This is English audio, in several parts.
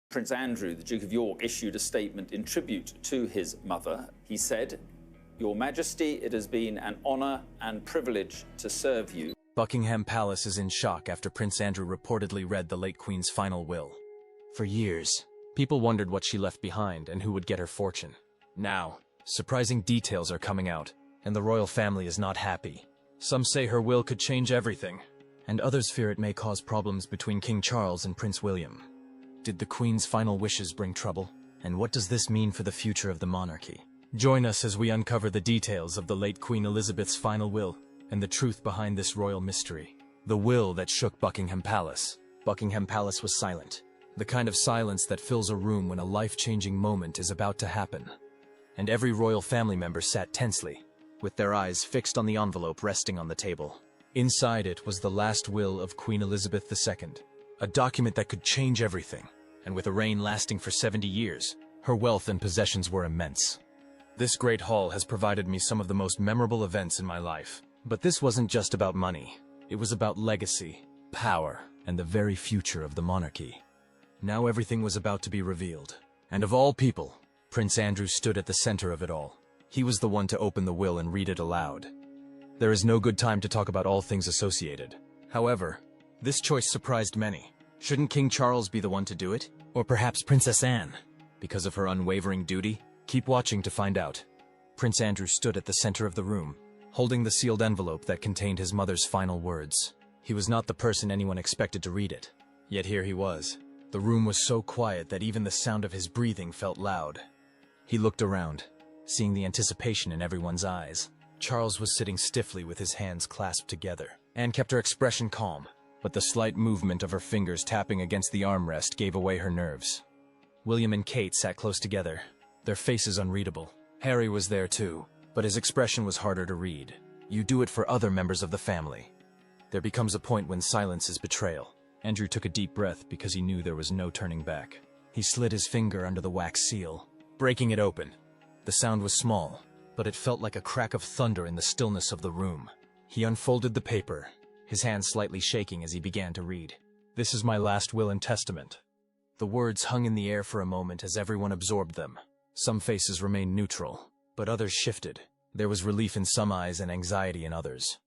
Prince Andrew, the Duke of York, issued a statement in tribute to his mother. He said, "Your Majesty, it has been an honor and privilege to serve you." Buckingham Palace is in shock after Prince Andrew reportedly read the late Queen's final will. For years, people wondered what she left behind and who would get her fortune. Now, surprising details are coming out, and the royal family is not happy. Some say her will could change everything, and others fear it may cause problems between King Charles and Prince William. Did the Queen's final wishes bring trouble? And what does this mean for the future of the monarchy? Join us as we uncover the details of the late Queen Elizabeth's final will and the truth behind this royal mystery. The will that shook Buckingham Palace. Buckingham Palace was silent. The kind of silence that fills a room when a life-changing moment is about to happen. And every royal family member sat tensely, with their eyes fixed on the envelope resting on the table. Inside it was the last will of Queen Elizabeth II, a document that could change everything, and with a reign lasting for 70 years, her wealth and possessions were immense. This great hall has provided me some of the most memorable events in my life. But this wasn't just about money. It was about legacy, power, and the very future of the monarchy. Now everything was about to be revealed. And of all people, Prince Andrew stood at the center of it all. He was the one to open the will and read it aloud. There is no good time to talk about all things associated. However, this choice surprised many. Shouldn't King Charles be the one to do it? Or perhaps Princess Anne? Because of her unwavering duty? Keep watching to find out. Prince Andrew stood at the center of the room, holding the sealed envelope that contained his mother's final words. He was not the person anyone expected to read it. Yet here he was. The room was so quiet that even the sound of his breathing felt loud. He looked around, seeing the anticipation in everyone's eyes. Charles was sitting stiffly with his hands clasped together. Anne kept her expression calm, but the slight movement of her fingers tapping against the armrest gave away her nerves. William and Kate sat close together, their faces unreadable. Harry was there too, but his expression was harder to read. You do it for other members of the family. There becomes a point when silence is betrayal. Andrew took a deep breath because he knew there was no turning back. He slid his finger under the wax seal, breaking it open. The sound was small, but it felt like a crack of thunder in the stillness of the room. He unfolded the paper, his hand slightly shaking as he began to read. "This is my last will and testament." The words hung in the air for a moment as everyone absorbed them. Some faces remained neutral, but others shifted. There was relief in some eyes and anxiety in others.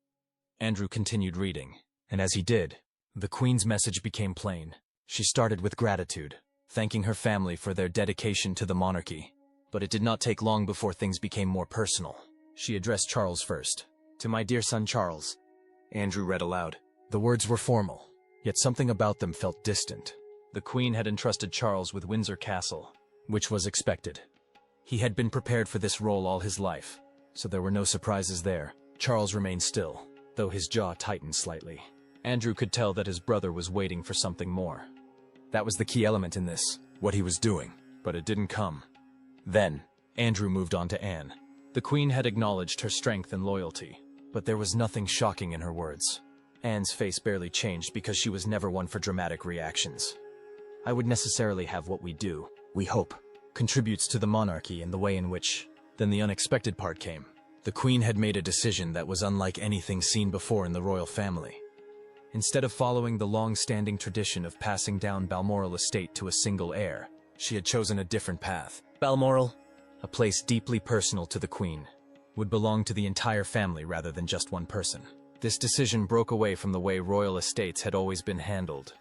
Andrew continued reading, and as he did, the Queen's message became plain. She started with gratitude, thanking her family for their dedication to the monarchy. But it did not take long before things became more personal. She addressed Charles first. "To my dear son Charles," Andrew read aloud. The words were formal, yet something about them felt distant. The Queen had entrusted Charles with Windsor Castle, which was expected. He had been prepared for this role all his life, so there were no surprises there. Charles remained still, though his jaw tightened slightly. Andrew could tell that his brother was waiting for something more. That was the key element in this, what he was doing, but it didn't come. Then, Andrew moved on to Anne. The Queen had acknowledged her strength and loyalty, but there was nothing shocking in her words. Anne's face barely changed because she was never one for dramatic reactions. "I would necessarily have what we do, we hope, contributes to the monarchy in the way in which..." Then the unexpected part came. The Queen had made a decision that was unlike anything seen before in the royal family. Instead of following the long-standing tradition of passing down Balmoral estate to a single heir, she had chosen a different path. Balmoral, a place deeply personal to the Queen, would belong to the entire family rather than just one person. This decision broke away from the way royal estates had always been handled.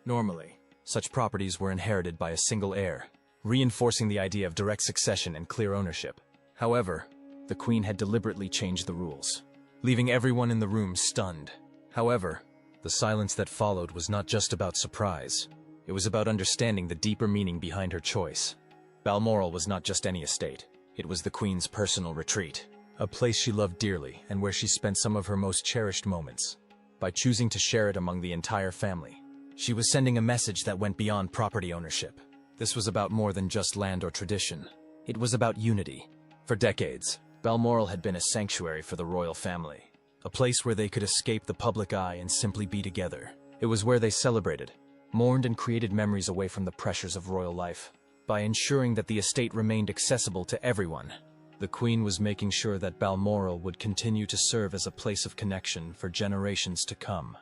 Normally, such properties were inherited by a single heir, reinforcing the idea of direct succession and clear ownership. However, the Queen had deliberately changed the rules, leaving everyone in the room stunned. However, the silence that followed was not just about surprise. It was about understanding the deeper meaning behind her choice. Balmoral was not just any estate. It was the Queen's personal retreat, a place she loved dearly and where she spent some of her most cherished moments. By choosing to share it among the entire family, she was sending a message that went beyond property ownership. This was about more than just land or tradition. It was about unity. For decades, Balmoral had been a sanctuary for the royal family, a place where they could escape the public eye and simply be together. It was where they celebrated, mourned, and created memories away from the pressures of royal life. By ensuring that the estate remained accessible to everyone, the Queen was making sure that Balmoral would continue to serve as a place of connection for generations to come.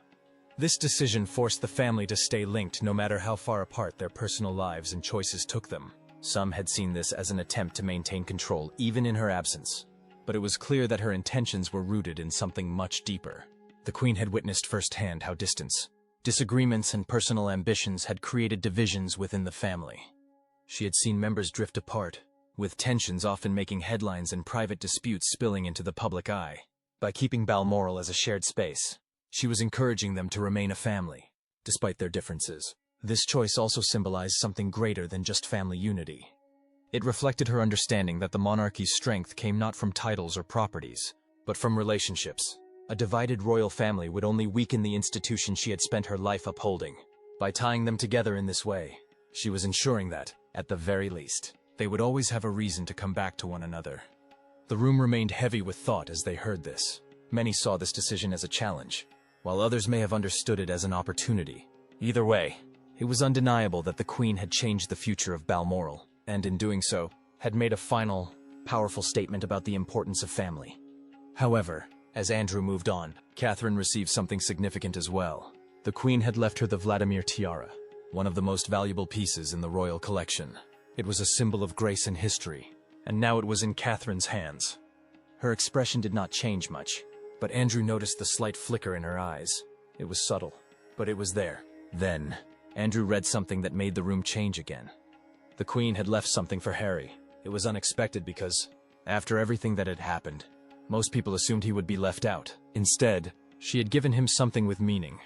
This decision forced the family to stay linked no matter how far apart their personal lives and choices took them. Some had seen this as an attempt to maintain control, even in her absence. But it was clear that her intentions were rooted in something much deeper. The Queen had witnessed firsthand how distance, disagreements, and personal ambitions had created divisions within the family. She had seen members drift apart, with tensions often making headlines and private disputes spilling into the public eye. By keeping Balmoral as a shared space, she was encouraging them to remain a family, despite their differences. This choice also symbolized something greater than just family unity. It reflected her understanding that the monarchy's strength came not from titles or properties, but from relationships. A divided royal family would only weaken the institution she had spent her life upholding. By tying them together in this way, she was ensuring that, at the very least, they would always have a reason to come back to one another. The room remained heavy with thought as they heard this. Many saw this decision as a challenge, while others may have understood it as an opportunity. Either way, it was undeniable that the Queen had changed the future of Balmoral, and in doing so, had made a final, powerful statement about the importance of family. However, as Andrew moved on, Catherine received something significant as well. The Queen had left her the Vladimir tiara, one of the most valuable pieces in the royal collection. It was a symbol of grace and history, and now it was in Catherine's hands. Her expression did not change much, but Andrew noticed the slight flicker in her eyes. It was subtle, but it was there. Then, Andrew read something that made the room change again. The Queen had left something for Harry. It was unexpected because, after everything that had happened, most people assumed he would be left out. Instead, she had given him something with meaning.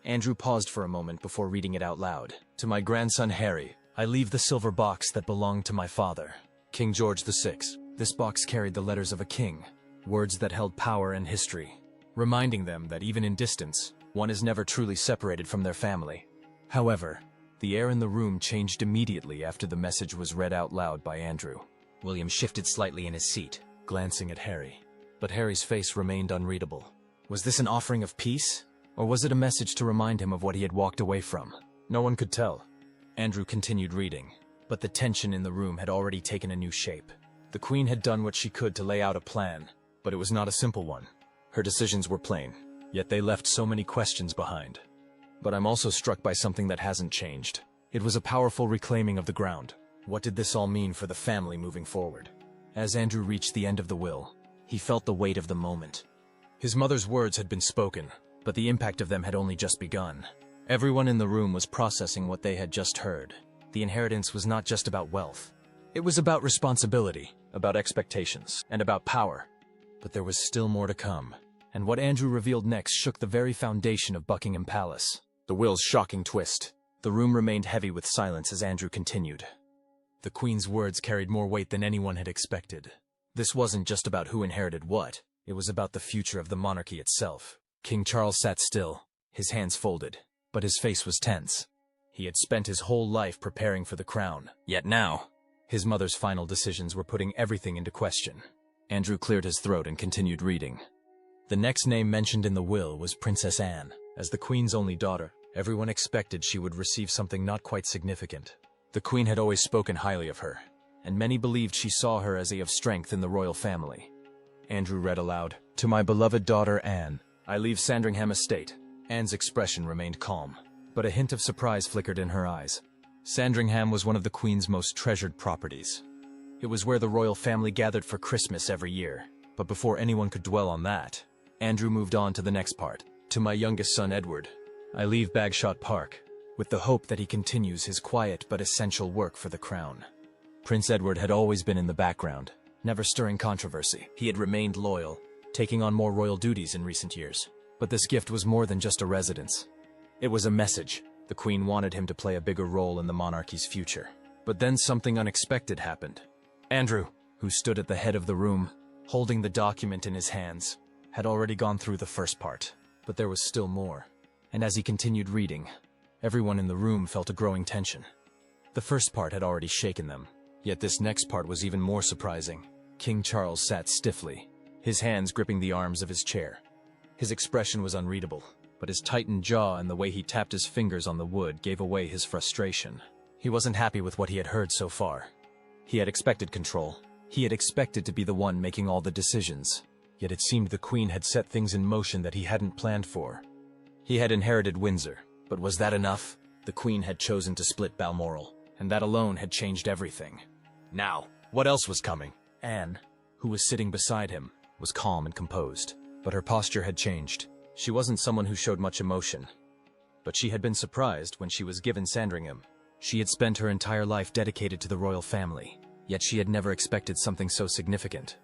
Andrew paused for a moment before reading it out loud. "To my grandson Harry, I leave the silver box that belonged to my father, King George VI. This box carried the letters of a king, words that held power and history, reminding them that even in distance, one is never truly separated from their family." However, the air in the room changed immediately after the message was read out loud by Andrew. William shifted slightly in his seat, glancing at Harry. But Harry's face remained unreadable. Was this an offering of peace? Or was it a message to remind him of what he had walked away from? No one could tell. Andrew continued reading, but the tension in the room had already taken a new shape. The Queen had done what she could to lay out a plan, but it was not a simple one. Her decisions were plain, yet they left so many questions behind. But I'm also struck by something that hasn't changed. It was a powerful reclaiming of the ground. What did this all mean for the family moving forward? As Andrew reached the end of the will, he felt the weight of the moment. His mother's words had been spoken, but the impact of them had only just begun. Everyone in the room was processing what they had just heard. The inheritance was not just about wealth. It was about responsibility, about expectations, and about power. But there was still more to come, and what Andrew revealed next shook the very foundation of Buckingham Palace. The will's shocking twist. The room remained heavy with silence as Andrew continued. The Queen's words carried more weight than anyone had expected. This wasn't just about who inherited what. It was about the future of the monarchy itself. King Charles sat still, his hands folded, but his face was tense. He had spent his whole life preparing for the crown, yet now, his mother's final decisions were putting everything into question. Andrew cleared his throat and continued reading. The next name mentioned in the will was Princess Anne. As the Queen's only daughter, everyone expected she would receive something not quite significant. The Queen had always spoken highly of her, and many believed she saw her as a of strength in the royal family. Andrew read aloud, "To my beloved daughter Anne, I leave Sandringham Estate." Anne's expression remained calm, but a hint of surprise flickered in her eyes. Sandringham was one of the Queen's most treasured properties. It was where the royal family gathered for Christmas every year. But before anyone could dwell on that, Andrew moved on to the next part. "To my youngest son Edward, I leave Bagshot Park, with the hope that he continues his quiet but essential work for the crown." Prince Edward had always been in the background, never stirring controversy. He had remained loyal, taking on more royal duties in recent years. But this gift was more than just a residence. It was a message. The Queen wanted him to play a bigger role in the monarchy's future. But then something unexpected happened. Andrew, who stood at the head of the room, holding the document in his hands, had already gone through the first part. But there was still more. And as he continued reading, everyone in the room felt a growing tension. The first part had already shaken them. Yet this next part was even more surprising. King Charles sat stiffly, his hands gripping the arms of his chair. His expression was unreadable, but his tightened jaw and the way he tapped his fingers on the wood gave away his frustration. He wasn't happy with what he had heard so far. He had expected control. He had expected to be the one making all the decisions. Yet it seemed the Queen had set things in motion that he hadn't planned for. He had inherited Windsor, but was that enough? The Queen had chosen to split Balmoral, and that alone had changed everything. Now, what else was coming? Anne, who was sitting beside him, was calm and composed, but her posture had changed. She wasn't someone who showed much emotion, but she had been surprised when she was given Sandringham. She had spent her entire life dedicated to the royal family, yet she had never expected something so significant.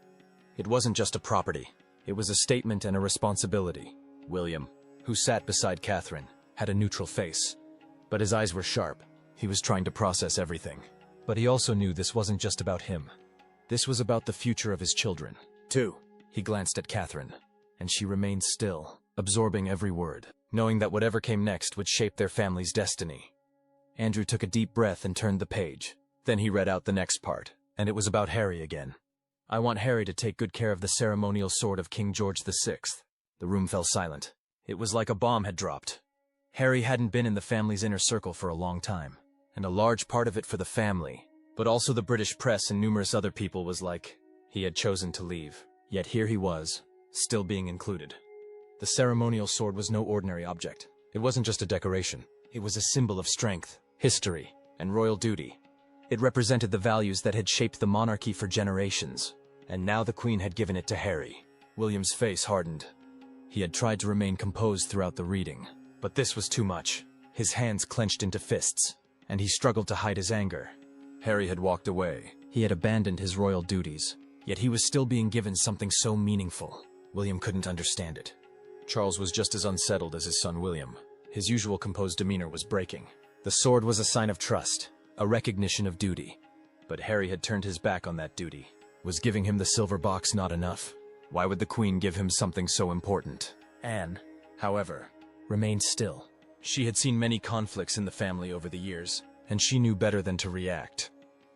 It wasn't just a property, it was a statement and a responsibility. William, who sat beside Catherine, had a neutral face, but his eyes were sharp. He was trying to process everything. But he also knew this wasn't just about him. This was about the future of his children, too. He glanced at Catherine, and she remained still, absorbing every word, knowing that whatever came next would shape their family's destiny. Andrew took a deep breath and turned the page. Then he read out the next part, and it was about Harry again. I want Harry to take good care of the ceremonial sword of King George VI. The room fell silent. It was like a bomb had dropped. Harry hadn't been in the family's inner circle for a long time, and a large part of it for the family, but also the British press and numerous other people was like, he had chosen to leave. Yet here he was, still being included. The ceremonial sword was no ordinary object. It wasn't just a decoration. It was a symbol of strength, history, and royal duty. It represented the values that had shaped the monarchy for generations, and now the Queen had given it to Harry. William's face hardened. He had tried to remain composed throughout the reading, but this was too much. His hands clenched into fists, and he struggled to hide his anger. Harry had walked away. He had abandoned his royal duties, yet he was still being given something so meaningful. William couldn't understand it. Charles was just as unsettled as his son William. His usual composed demeanor was breaking. The sword was a sign of trust, a recognition of duty. But Harry had turned his back on that duty. Was giving him the silver box not enough? Why would the Queen give him something so important? Anne, however, remained still. She had seen many conflicts in the family over the years, and she knew better than to react.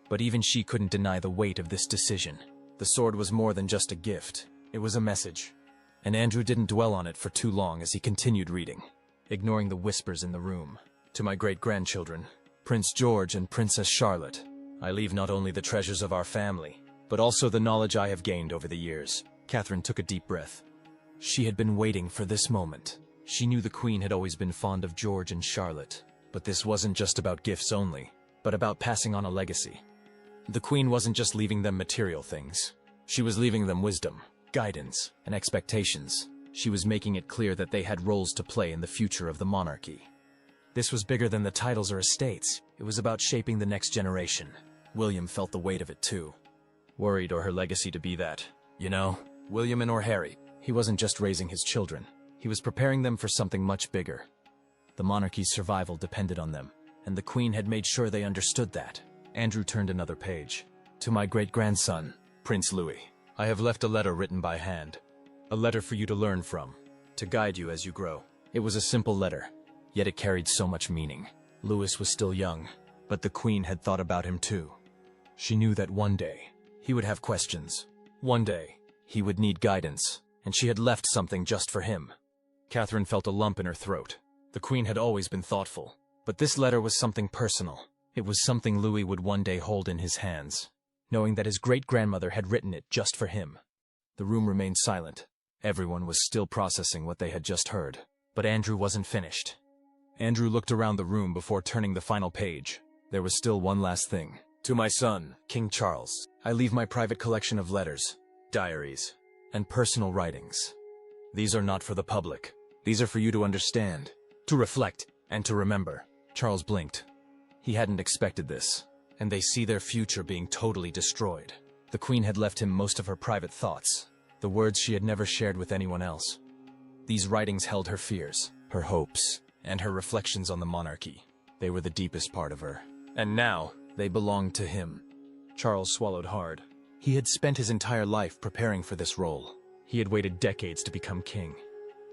But even she couldn't deny the weight of this decision. The sword was more than just a gift. It was a message. And Andrew didn't dwell on it for too long as he continued reading, ignoring the whispers in the room. To my great-grandchildren, Prince George and Princess Charlotte, I leave not only the treasures of our family, but also the knowledge I have gained over the years. Catherine took a deep breath. She had been waiting for this moment. She knew the Queen had always been fond of George and Charlotte, but this wasn't just about gifts only, but about passing on a legacy. The Queen wasn't just leaving them material things. She was leaving them wisdom, guidance, and expectations. She was making it clear that they had roles to play in the future of the monarchy. This was bigger than the titles or estates. It was about shaping the next generation. William felt the weight of it too. Worried or her legacy to be that. You know, William and or Harry, he wasn't just raising his children. He was preparing them for something much bigger. The monarchy's survival depended on them, and the Queen had made sure they understood that. Andrew turned another page. To my great-grandson, Prince Louis, I have left a letter written by hand. A letter for you to learn from, to guide you as you grow. It was a simple letter, yet it carried so much meaning. Louis was still young, but the Queen had thought about him too. She knew that one day, he would have questions. One day, he would need guidance, and she had left something just for him. Catherine felt a lump in her throat. The Queen had always been thoughtful, but this letter was something personal. It was something Louis would one day hold in his hands, knowing that his great-grandmother had written it just for him. The room remained silent. Everyone was still processing what they had just heard, but Andrew wasn't finished. Andrew looked around the room before turning the final page. There was still one last thing. To my son, King Charles, I leave my private collection of letters, diaries, and personal writings. These are not for the public. These are for you to understand, to reflect, and to remember. Charles blinked. He hadn't expected this, and they see their future being totally destroyed. The Queen had left him most of her private thoughts, the words she had never shared with anyone else. These writings held her fears, her hopes, and her reflections on the monarchy. They were the deepest part of her. And now, they belonged to him. Charles swallowed hard. He had spent his entire life preparing for this role. He had waited decades to become king.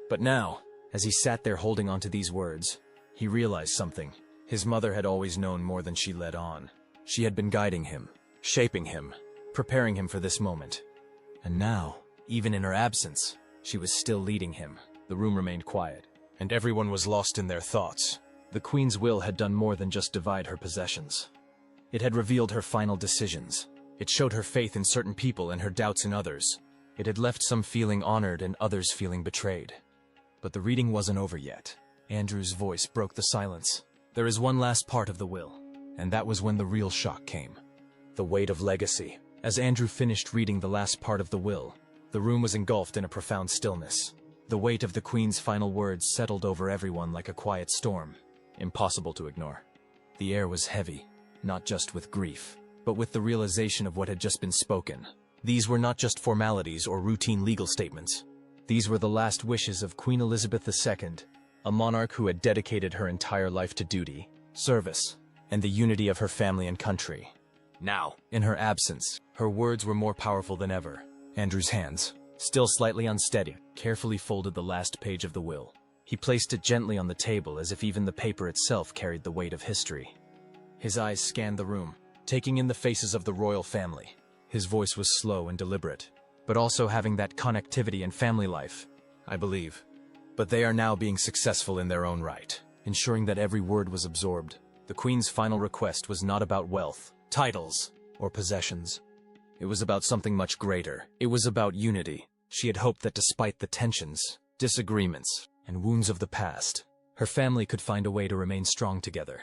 But now, as he sat there holding onto these words, he realized something. His mother had always known more than she let on. She had been guiding him, shaping him, preparing him for this moment. And now, even in her absence, she was still leading him. The room remained quiet, and everyone was lost in their thoughts. The Queen's will had done more than just divide her possessions. It had revealed her final decisions. It showed her faith in certain people and her doubts in others. It had left some feeling honored and others feeling betrayed. But the reading wasn't over yet. Andrew's voice broke the silence. There is one last part of the will, and that was when the real shock came. The weight of legacy. As Andrew finished reading the last part of the will, the room was engulfed in a profound stillness. The weight of the Queen's final words settled over everyone like a quiet storm, impossible to ignore. The air was heavy, not just with grief, but with the realization of what had just been spoken. These were not just formalities or routine legal statements. These were the last wishes of Queen Elizabeth II, a monarch who had dedicated her entire life to duty, service, and the unity of her family and country. Now, in her absence, her words were more powerful than ever. Andrew's hands, still slightly unsteady, carefully folded the last page of the will. He placed it gently on the table as if even the paper itself carried the weight of history. His eyes scanned the room, taking in the faces of the royal family. His voice was slow and deliberate, but also having that connectivity and family life, I believe. But they are now being successful in their own right, ensuring that every word was absorbed. The Queen's final request was not about wealth, titles, or possessions. It was about something much greater. It was about unity. She had hoped that despite the tensions, disagreements, and wounds of the past, her family could find a way to remain strong together.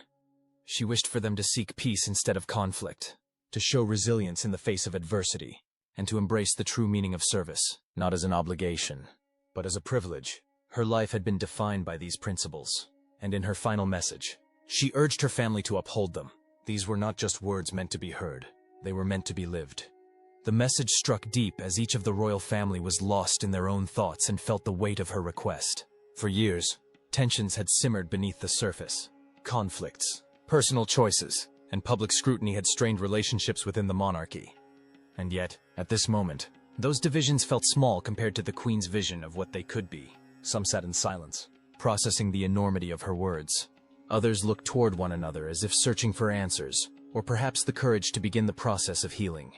She wished for them to seek peace instead of conflict, to show resilience in the face of adversity, and to embrace the true meaning of service, not as an obligation, but as a privilege. Her life had been defined by these principles, and in her final message, she urged her family to uphold them. These were not just words meant to be heard, they were meant to be lived. The message struck deep as each of the royal family was lost in their own thoughts and felt the weight of her request. For years, tensions had simmered beneath the surface. Conflicts, personal choices, and public scrutiny had strained relationships within the monarchy. And yet, at this moment, those divisions felt small compared to the Queen's vision of what they could be. Some sat in silence, processing the enormity of her words. Others looked toward one another as if searching for answers, or perhaps the courage to begin the process of healing.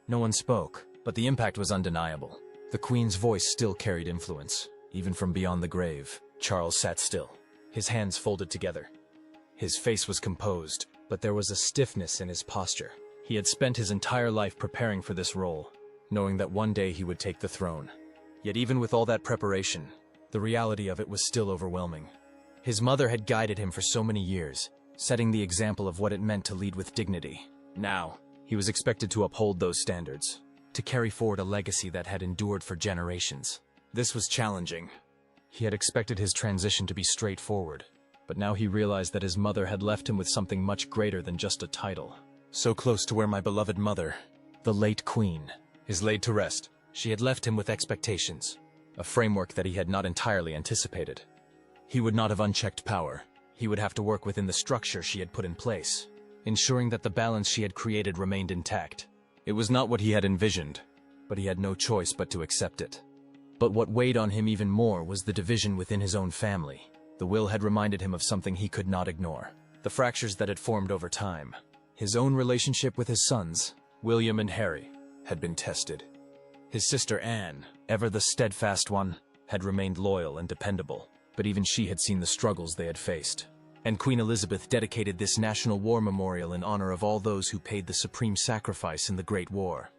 No one spoke, but the impact was undeniable. The Queen's voice still carried influence. Even from beyond the grave, Charles sat still, his hands folded together. His face was composed, but there was a stiffness in his posture. He had spent his entire life preparing for this role, knowing that one day he would take the throne. Yet even with all that preparation, the reality of it was still overwhelming. His mother had guided him for so many years, setting the example of what it meant to lead with dignity. Now, he was expected to uphold those standards, to carry forward a legacy that had endured for generations. This was challenging. He had expected his transition to be straightforward, but now he realized that his mother had left him with something much greater than just a title. So close to where my beloved mother, the late Queen, is laid to rest. She had left him with expectations, a framework that he had not entirely anticipated. He would not have unchecked power. He would have to work within the structure she had put in place, ensuring that the balance she had created remained intact. It was not what he had envisioned, but he had no choice but to accept it. But what weighed on him even more was the division within his own family. The will had reminded him of something he could not ignore. The fractures that had formed over time. His own relationship with his sons, William and Harry, had been tested. His sister Anne, ever the steadfast one, had remained loyal and dependable, but even she had seen the struggles they had faced. And Queen Elizabeth dedicated this National War Memorial in honor of all those who paid the supreme sacrifice in the Great War.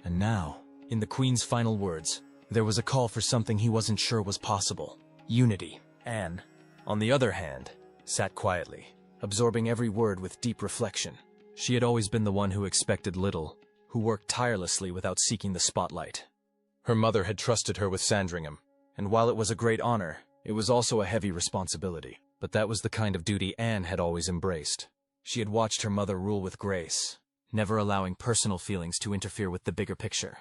And now, in the Queen's final words, there was a call for something he wasn't sure was possible: unity. Anne, on the other hand, sat quietly, absorbing every word with deep reflection. She had always been the one who expected little, who worked tirelessly without seeking the spotlight. Her mother had trusted her with Sandringham, and while it was a great honor, it was also a heavy responsibility. But that was the kind of duty Anne had always embraced. She had watched her mother rule with grace, never allowing personal feelings to interfere with the bigger picture.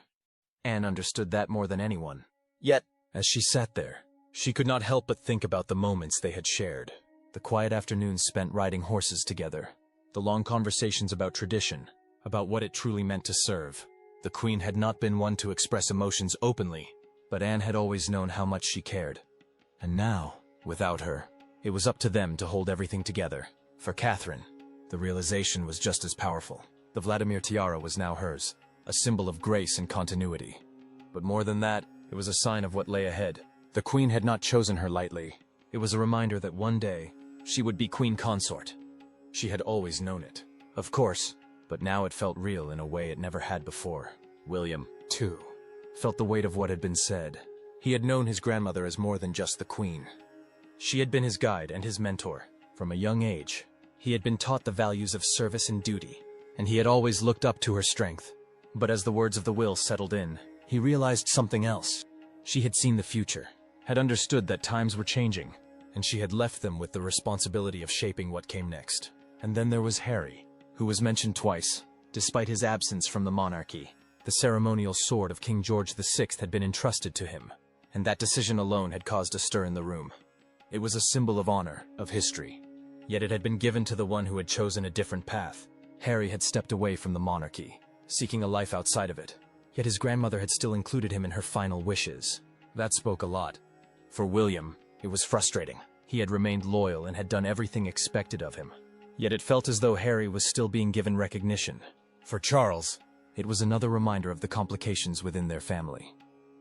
Anne understood that more than anyone. Yet, as she sat there, she could not help but think about the moments they had shared. The quiet afternoons spent riding horses together. The long conversations about tradition, about what it truly meant to serve. The Queen had not been one to express emotions openly, but Anne had always known how much she cared. And now, without her, it was up to them to hold everything together. For Catherine, the realization was just as powerful. The Vladimir tiara was now hers, a symbol of grace and continuity. But more than that, it was a sign of what lay ahead. The Queen had not chosen her lightly. It was a reminder that one day, she would be Queen Consort. She had always known it, of course, but now it felt real in a way it never had before. William, too, felt the weight of what had been said. He had known his grandmother as more than just the Queen. She had been his guide and his mentor. From a young age, he had been taught the values of service and duty, and he had always looked up to her strength. But as the words of the will settled in, he realized something else. She had seen the future, had understood that times were changing, and she had left them with the responsibility of shaping what came next. And then there was Harry, who was mentioned twice. Despite his absence from the monarchy, the ceremonial sword of King George VI had been entrusted to him, and that decision alone had caused a stir in the room. It was a symbol of honor, of history. Yet it had been given to the one who had chosen a different path. Harry had stepped away from the monarchy, seeking a life outside of it. Yet his grandmother had still included him in her final wishes. That spoke a lot. For William, it was frustrating. He had remained loyal and had done everything expected of him. Yet it felt as though Harry was still being given recognition. For Charles, it was another reminder of the complications within their family.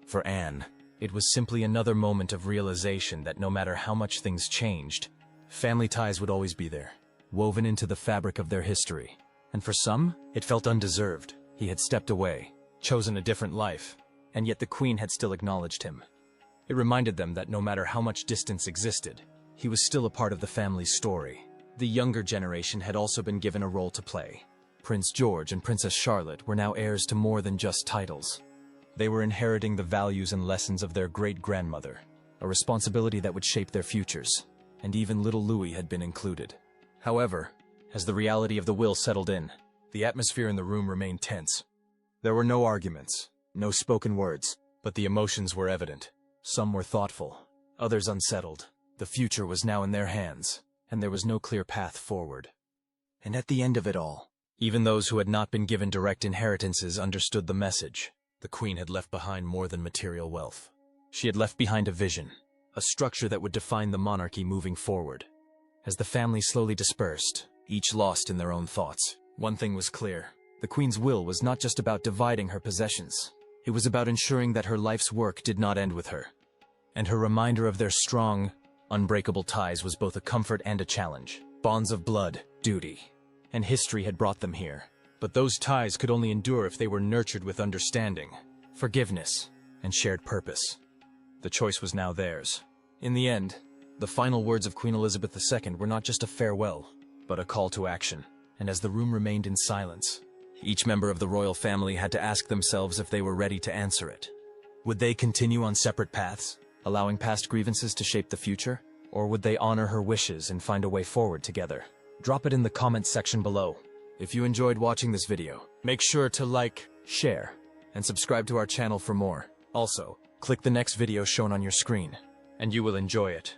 For Anne, it was simply another moment of realization that no matter how much things changed, family ties would always be there, woven into the fabric of their history. And for some, it felt undeserved. He had stepped away, chosen a different life, and yet the Queen had still acknowledged him. It reminded them that no matter how much distance existed, he was still a part of the family's story. The younger generation had also been given a role to play. Prince George and Princess Charlotte were now heirs to more than just titles. They were inheriting the values and lessons of their great-grandmother, a responsibility that would shape their futures, and even little Louis had been included. However, as the reality of the will settled in, the atmosphere in the room remained tense. There were no arguments, no spoken words, but the emotions were evident. Some were thoughtful, others unsettled. The future was now in their hands, and there was no clear path forward. And at the end of it all, even those who had not been given direct inheritances understood the message. The Queen had left behind more than material wealth. She had left behind a vision, a structure that would define the monarchy moving forward. As the family slowly dispersed, each lost in their own thoughts, one thing was clear. The Queen's will was not just about dividing her possessions. It was about ensuring that her life's work did not end with her. And her reminder of their strong, unbreakable ties was both a comfort and a challenge. Bonds of blood, duty, and history had brought them here. But those ties could only endure if they were nurtured with understanding, forgiveness, and shared purpose. The choice was now theirs. In the end, the final words of Queen Elizabeth II were not just a farewell, but a call to action. And as the room remained in silence, each member of the royal family had to ask themselves if they were ready to answer it. Would they continue on separate paths, allowing past grievances to shape the future? Or would they honor her wishes and find a way forward together? Drop it in the comments section below. If you enjoyed watching this video, make sure to like, share, and subscribe to our channel for more. Also, click the next video shown on your screen, and you will enjoy it.